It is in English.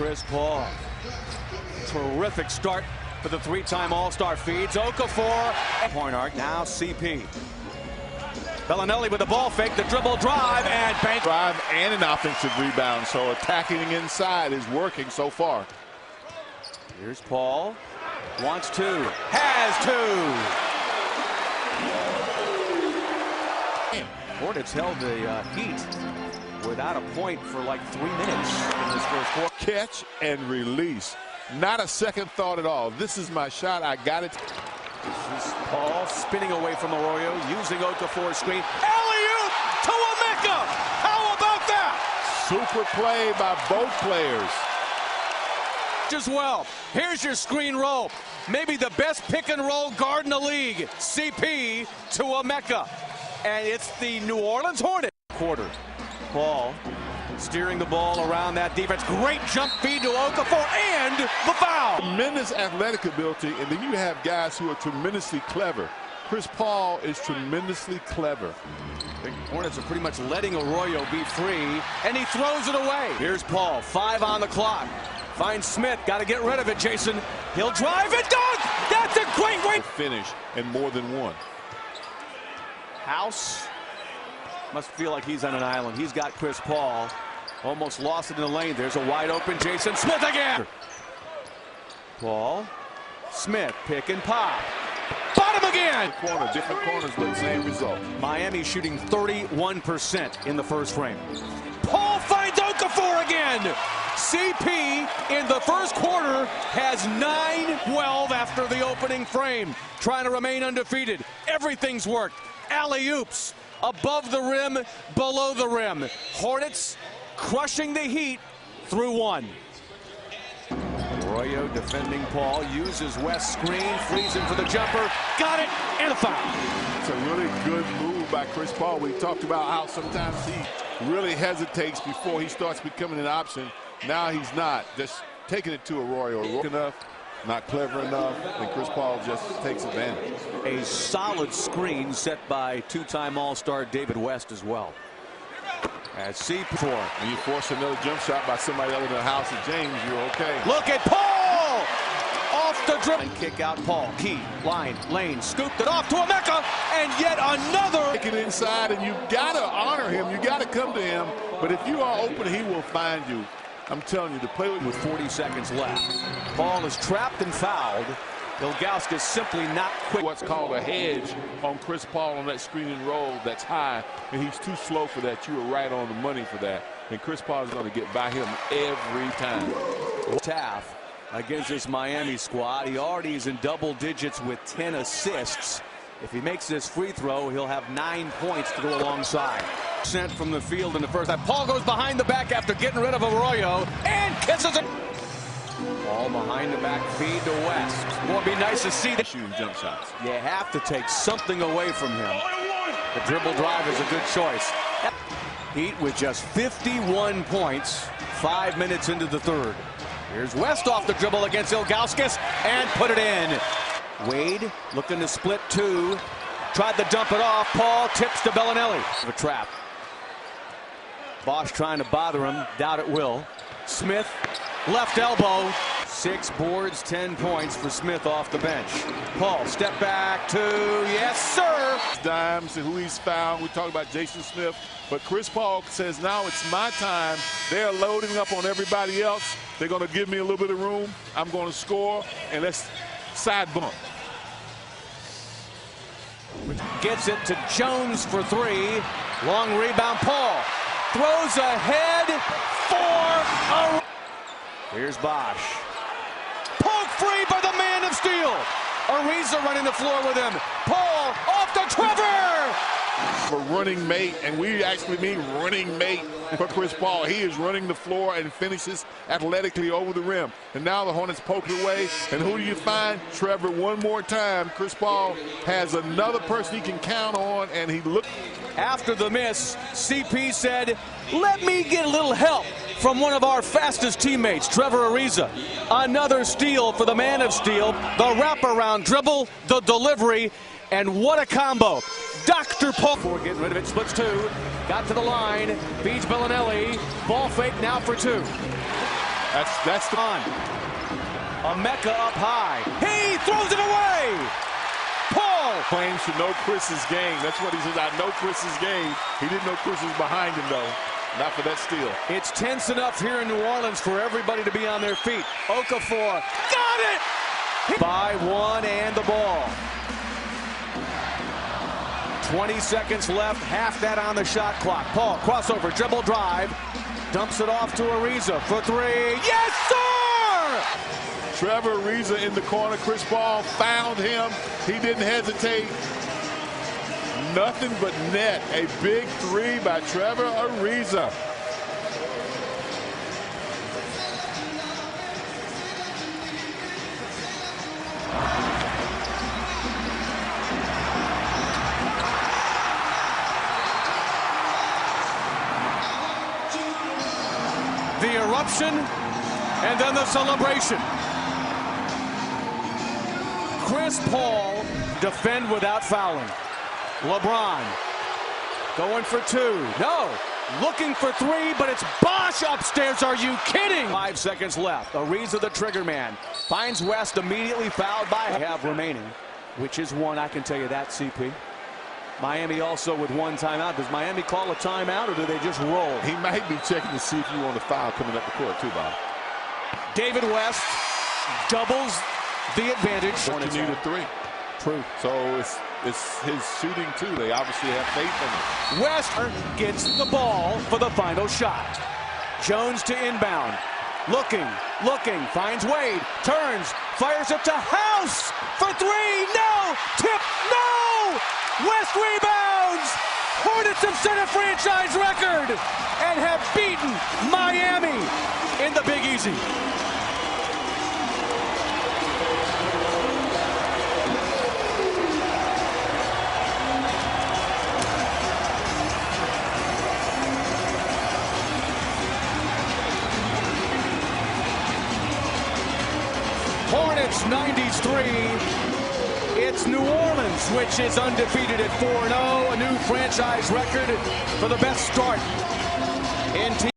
Chris Paul. Terrific start for the three-time All-Star. Feeds Okafor. Point arc, now CP. Bellinelli with the ball fake, the dribble drive, and bank. Drive and an offensive rebound, so attacking inside is working so far. Here's Paul. Wants two. Has two. Hornets held the Heat without a point for like 3 minutes in this first quarter. Catch and release. Not a second thought at all. This is my shot. I got it. This is Paul spinning away from Arroyo, using Okafor's screen. Alley-oop to Emeka! How about that? Super play by both players. As well. Here's your screen roll. Maybe the best pick and roll guard in the league. CP to Emeka. And it's the New Orleans Hornets. Quarter. Paul steering the ball around that defense. Great jump feed to Okafor and the foul. Tremendous athletic ability, and then you have guys who are tremendously clever. Chris Paul is tremendously clever. The Hornets are pretty much letting Arroyo be free, and he throws it away. Here's Paul, 5 on the clock. Finds Smith, got to get rid of it, Jason. He'll drive it, dunk! That's a great way. Finish, and more than one. House must feel like he's on an island. He's got Chris Paul. Almost lost it in the lane. There's a wide open Jason Smith again. Paul, Smith, pick and pop. Bottom again. Different corners, but same result. Miami shooting 31% in the first frame. Paul finds Okafor again. CP in the first quarter has 9-12 after the opening frame. Trying to remain undefeated. Everything's worked. Alley-oops. Above the rim, below the rim. Hornets crushing the Heat through one. Arroyo defending Paul, uses West's screen, frees him for the jumper, got it, and a foul. It's a really good move by Chris Paul. We talked about how sometimes he really hesitates before he starts becoming an option. Now he's not, just taking it to Arroyo. Enough, not clever enough, and Chris Paul just takes advantage. A solid screen set by two-time All-Star David West as well. As C4. And you force another jump shot by somebody other than House and James, you're okay. Look at Paul! Off the dribble. And kick out Paul. Key, line, lane, scooped it off to Emeka, and yet another. Take it inside, and you gotta honor him. You gotta come to him. But if you are open, he will find you. I'm telling you, to play with 40 seconds left. Paul is trapped and fouled. Ilgauskas simply not quick. What's called a hedge on Chris Paul on that screen and roll that's high, and he's too slow for that. You were right on the money for that. And Chris Paul is going to get by him every time. Taft against this Miami squad. He already is in double digits with 10 assists. If he makes this free throw, he'll have 9 points to go alongside. Sent from the field in the first half. Paul goes behind the back after getting rid of Arroyo and kisses it. Ball behind the back feed to West. Boy, it'd be nice to see that. Shooting jump shots. You have to take something away from him. The dribble drive is a good choice. Heat with just 51 points, 5 minutes into the third. Here's West off the dribble against Ilgauskas and put it in. Wade looking to split two. Tried to dump it off. Paul tips to Bellinelli. A trap. Bosch trying to bother him. Doubt it will. Smith, left elbow. 6 boards, 10 points for Smith off the bench. Paul, step back, 2, yes, sir. Dimes and who he's found. We talked about Jason Smith, but Chris Paul says, now it's my time. They're loading up on everybody else. They're going to give me a little bit of room. I'm going to score, and let's side bump. Gets it to Jones for 3. Long rebound, Paul. Throws ahead for a... Here's Bosch. Poke free by the man of steel. Ariza running the floor with him. Paul off to Trevor. For running mate, and we actually mean running mate for Chris Paul. He is running the floor and finishes athletically over the rim. And now the Hornets poke it away. And who do you find? Trevor one more time. Chris Paul has another person he can count on, and he looked. After the miss, CP said, let me get a little help from one of our fastest teammates, Trevor Ariza. Another steal for the man of steel. The wraparound dribble, the delivery, and what a combo. Dr. Paul. Before getting rid of it, splits 2. Got to the line, feeds Bellinelli. Ball fake now for 2. That's the on. Emeka up high. He throws it away. Paul claims to know Chris's game. That's what he says. I know Chris's game. He didn't know Chris was behind him, though. Not for that steal. It's tense enough here in New Orleans for everybody to be on their feet. Okafor got it! By one and the ball. 20 seconds left, half that on the shot clock. Paul, crossover, dribble drive, dumps it off to Ariza for three. Yes, sir! Trevor Ariza in the corner. Chris Paul found him. He didn't hesitate. Nothing but net. A big three by Trevor Ariza. The eruption and then the celebration. Chris Paul defend without fouling. LeBron going for two. No, looking for three, but it's Bosh upstairs. Are you kidding? 5 seconds left. Ariza, the trigger man, finds West, immediately fouled by half remaining, which is one. I can tell you that, CP. Miami also with one timeout. Does Miami call a timeout, or do they just roll? He might be checking to see if you want a foul coming up the court, too, Bob. David West doubles the advantage. But you need a three. True. So it's his shooting, too. They obviously have faith in him. West gets the ball for the final shot. Jones to inbound. Looking, finds Wade, turns, fires it to House for three. No! Tip, no! West rebounds! Hornets have set a franchise record and have beaten Miami in the Big Easy. Hornets 93. It's New Orleans, which is undefeated at 4-0, a new franchise record for the best start in team.